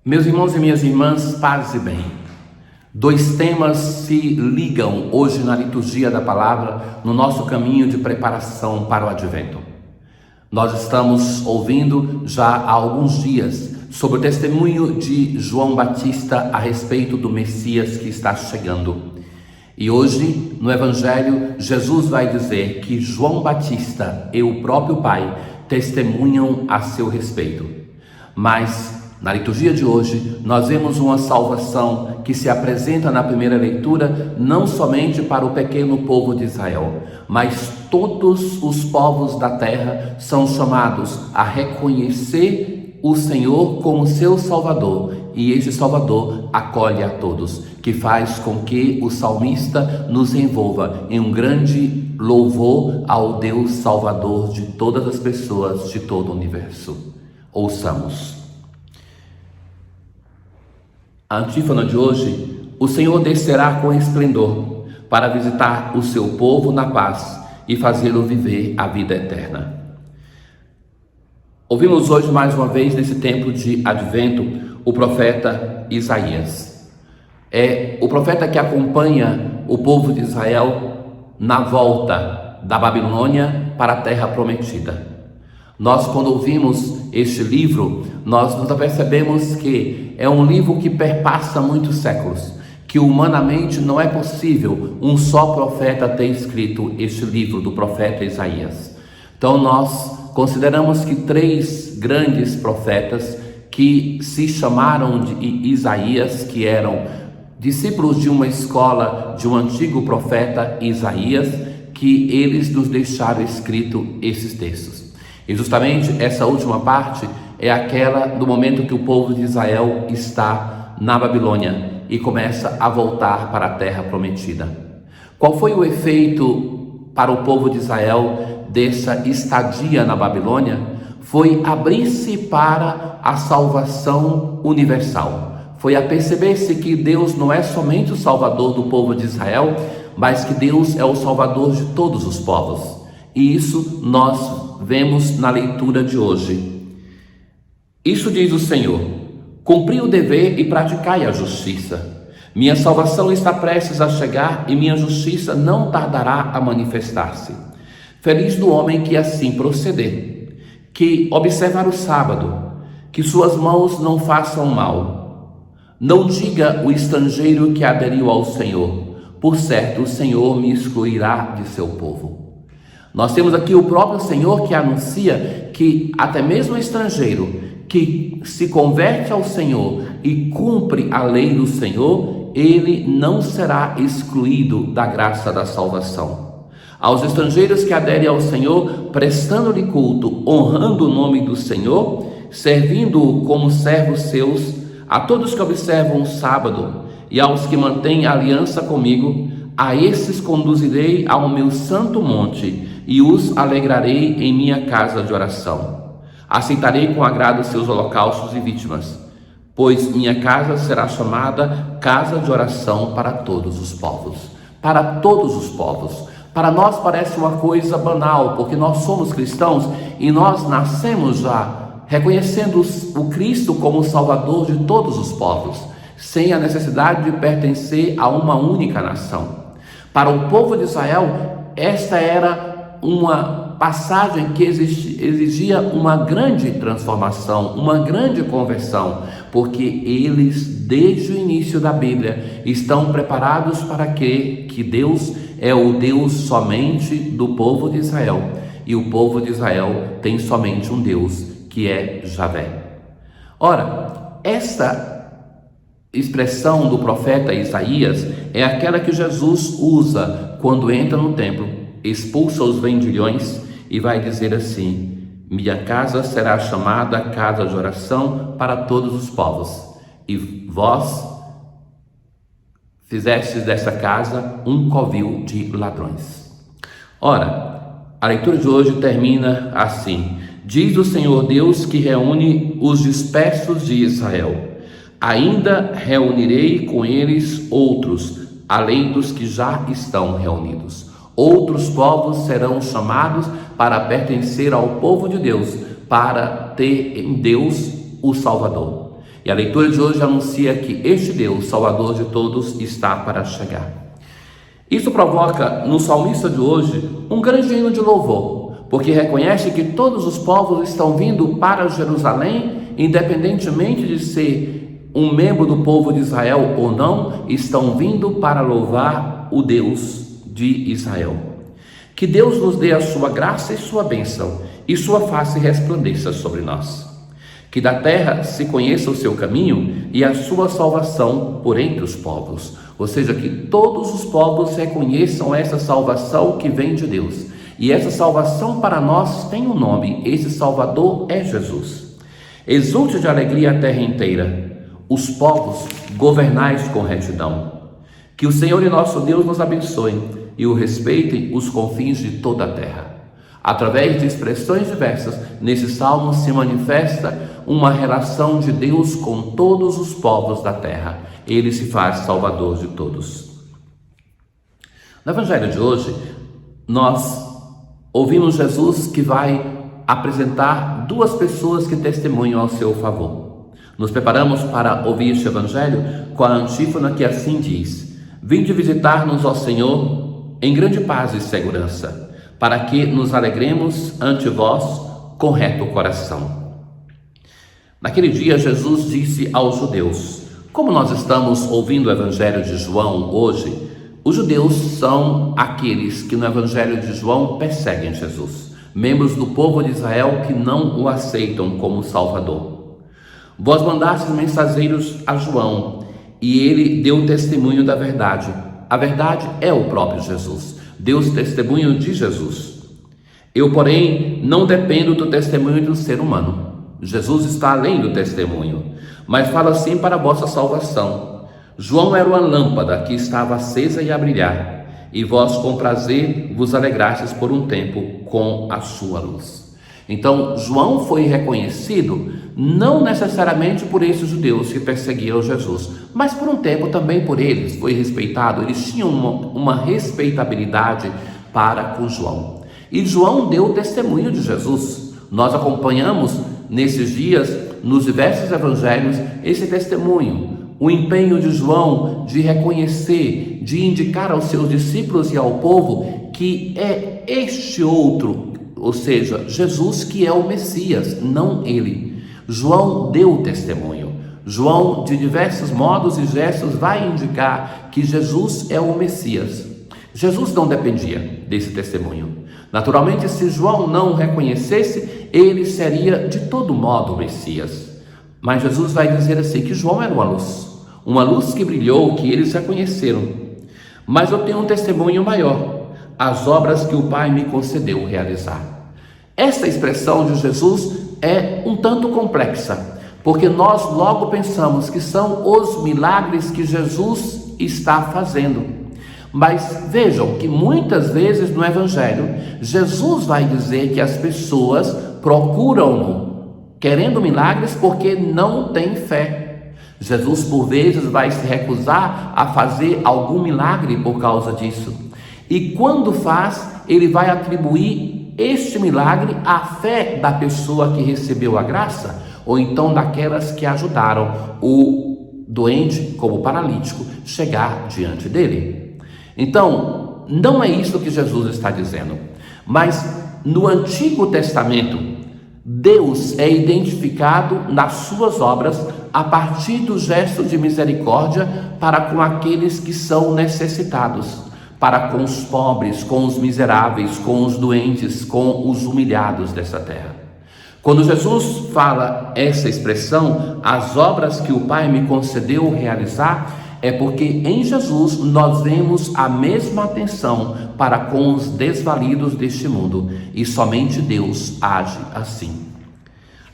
Meus irmãos e minhas irmãs, paz e bem. Dois temas se ligam hoje na liturgia da palavra, no nosso caminho de preparação para o Advento. Nós estamos ouvindo já há alguns dias sobre o testemunho de João Batista a respeito do Messias que está chegando. E hoje, no Evangelho, Jesus vai dizer que João Batista e o próprio Pai testemunham a seu respeito. Mas na liturgia de hoje, nós vemos uma salvação que se apresenta na primeira leitura não somente para o pequeno povo de Israel, mas todos os povos da terra são chamados a reconhecer o Senhor como seu Salvador, e este Salvador acolhe a todos, que faz com que o salmista nos envolva em um grande louvor ao Deus Salvador de todas as pessoas, de todo o universo. Ouçamos. A antífona de hoje: o Senhor descerá com esplendor para visitar o seu povo na paz e fazê-lo viver a vida eterna. Ouvimos hoje mais uma vez, nesse tempo de Advento, o profeta Isaías. É o profeta que acompanha o povo de Israel na volta da Babilônia para a terra prometida. Nós, quando ouvimos este livro, nós nos apercebemos que é um livro que perpassa muitos séculos, que humanamente não é possível um só profeta ter escrito este livro do profeta Isaías. Então nós consideramos que três grandes profetas que se chamaram de Isaías, que eram discípulos de uma escola de um antigo profeta Isaías, que eles nos deixaram escrito esses textos. E justamente essa última parte é aquela do momento que o povo de Israel está na Babilônia e começa a voltar para a terra prometida. Qual foi o efeito para o povo de Israel dessa estadia na Babilônia? Foi abrir-se para a salvação universal. Foi a perceber-se que Deus não é somente o Salvador do povo de Israel, mas que Deus é o Salvador de todos os povos. E isso nós vemos na leitura de hoje. Isso diz o Senhor: cumpri o dever e praticai a justiça. Minha salvação está prestes a chegar e minha justiça não tardará a manifestar-se. Feliz do homem que assim proceder, que observar o sábado, que suas mãos não façam mal. Não diga o estrangeiro que aderiu ao Senhor: por certo o Senhor me excluirá de seu povo. Nós temos aqui o próprio Senhor que anuncia que até mesmo o estrangeiro que se converte ao Senhor e cumpre a lei do Senhor, ele não será excluído da graça da salvação. Aos estrangeiros que aderem ao Senhor, prestando-lhe culto, honrando o nome do Senhor, servindo-o como servos seus, a todos que observam o sábado e aos que mantêm aliança comigo, a esses conduzirei ao meu santo monte e os alegrarei em minha casa de oração. Aceitarei com agrado seus holocaustos e vítimas, pois minha casa será chamada casa de oração para todos os povos. Para todos os povos. Para nós parece uma coisa banal, porque nós somos cristãos e nós nascemos já reconhecendo o Cristo como o Salvador de todos os povos, sem a necessidade de pertencer a uma única nação. Para o povo de Israel, esta era uma passagem que exigia uma grande transformação, uma grande conversão, porque eles, desde o início da Bíblia, estão preparados para crer que Deus é o Deus somente do povo de Israel, e o povo de Israel tem somente um Deus, que é Javé. Ora, essa expressão do profeta Isaías é aquela que Jesus usa quando entra no templo, expulsa os vendilhões e vai dizer assim: minha casa será chamada casa de oração para todos os povos, e vós fizestes dessa casa um covil de ladrões. Ora, a leitura de hoje termina assim: diz o Senhor Deus que reúne os dispersos de Israel: ainda reunirei com eles outros, além dos que já estão reunidos. Outros povos serão chamados para pertencer ao povo de Deus, para ter em Deus o Salvador. E a leitura de hoje anuncia que este Deus, Salvador de todos, está para chegar. Isso provoca no salmista de hoje um grande hino de louvor, porque reconhece que todos os povos estão vindo para Jerusalém, independentemente de ser um membro do povo de Israel ou não, estão vindo para louvar o Deus de Israel. Que Deus nos dê a sua graça e sua bênção, e sua face resplandeça sobre nós. Que da terra se conheça o seu caminho e a sua salvação por entre os povos. Ou seja, que todos os povos reconheçam essa salvação que vem de Deus. E essa salvação para nós tem um nome, esse Salvador é Jesus. Exulte de alegria a terra inteira, os povos governais com retidão. Que o Senhor e nosso Deus nos abençoe e o respeitem os confins de toda a terra. Através de expressões diversas, nesse salmo se manifesta uma relação de Deus com todos os povos da terra. Ele se faz Salvador de todos. No Evangelho de hoje, nós ouvimos Jesus que vai apresentar duas pessoas que testemunham ao seu favor. Nos preparamos para ouvir este Evangelho com a antífona que assim diz: Vinde visitar-nos, ó Senhor, em grande paz e segurança, para que nos alegremos ante vós com reto coração. Naquele dia, Jesus disse aos judeus: como nós estamos ouvindo o Evangelho de João hoje, os judeus são aqueles que no Evangelho de João perseguem Jesus, membros do povo de Israel que não o aceitam como Salvador. Vós mandastes mensageiros a João, e ele deu testemunho da verdade. A verdade é o próprio Jesus. Deu testemunho de Jesus. Eu, porém, não dependo do testemunho do ser humano. Jesus está além do testemunho, mas fala assim para a vossa salvação. João era uma lâmpada que estava acesa e a brilhar, e vós com prazer vos alegrastes por um tempo com a sua luz. Então, João foi reconhecido não necessariamente por esses judeus que perseguiam Jesus, mas por um tempo também por eles, foi respeitado. Eles tinham uma respeitabilidade para com João. E João deu testemunho de Jesus. Nós acompanhamos nesses dias, nos diversos evangelhos, esse testemunho, o empenho de João de reconhecer, de indicar aos seus discípulos e ao povo que é este outro, ou seja, Jesus que é o Messias, não ele. João deu testemunho. João, de diversos modos e gestos, vai indicar que Jesus é o Messias. Jesus não dependia desse testemunho. Naturalmente, se João não o reconhecesse, ele seria de todo modo o Messias. Mas Jesus vai dizer assim, que João era uma luz que brilhou, que eles reconheceram. Mas eu tenho um testemunho maior, as obras que o Pai me concedeu realizar. Esta expressão de Jesus é um tanto complexa, porque nós logo pensamos que são os milagres que Jesus está fazendo. Mas vejam que muitas vezes no Evangelho, Jesus vai dizer que as pessoas procuram-no, querendo milagres porque não têm fé. Jesus por vezes vai se recusar a fazer algum milagre por causa disso. E quando faz, ele vai atribuir este milagre à fé da pessoa que recebeu a graça, ou então daquelas que ajudaram o doente, como o paralítico, chegar diante dele. Então, não é isso que Jesus está dizendo, mas no Antigo Testamento, Deus é identificado nas suas obras a partir do gesto de misericórdia para com aqueles que são necessitados, para com os pobres, com os miseráveis, com os doentes, com os humilhados dessa terra. Quando Jesus fala essa expressão, as obras que o Pai me concedeu realizar, é porque em Jesus nós vemos a mesma atenção para com os desvalidos deste mundo, e somente Deus age assim.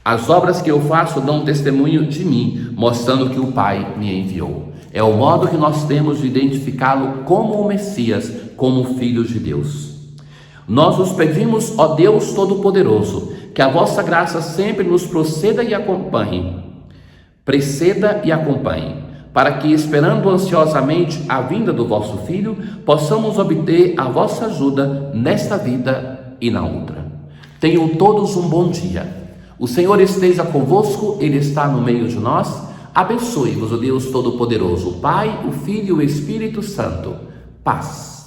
As obras que eu faço dão testemunho de mim, mostrando que o Pai me enviou. É o modo que nós temos de identificá-lo como o Messias, como o Filho de Deus. Nós os pedimos, ó Deus Todo-Poderoso, que a vossa graça sempre nos preceda e acompanhe, para que, esperando ansiosamente a vinda do vosso Filho, possamos obter a vossa ajuda nesta vida e na outra. Tenham todos um bom dia. O Senhor esteja convosco, Ele está no meio de nós. Abençoe-vos o Deus Todo-Poderoso, o Pai, o Filho e o Espírito Santo. Paz.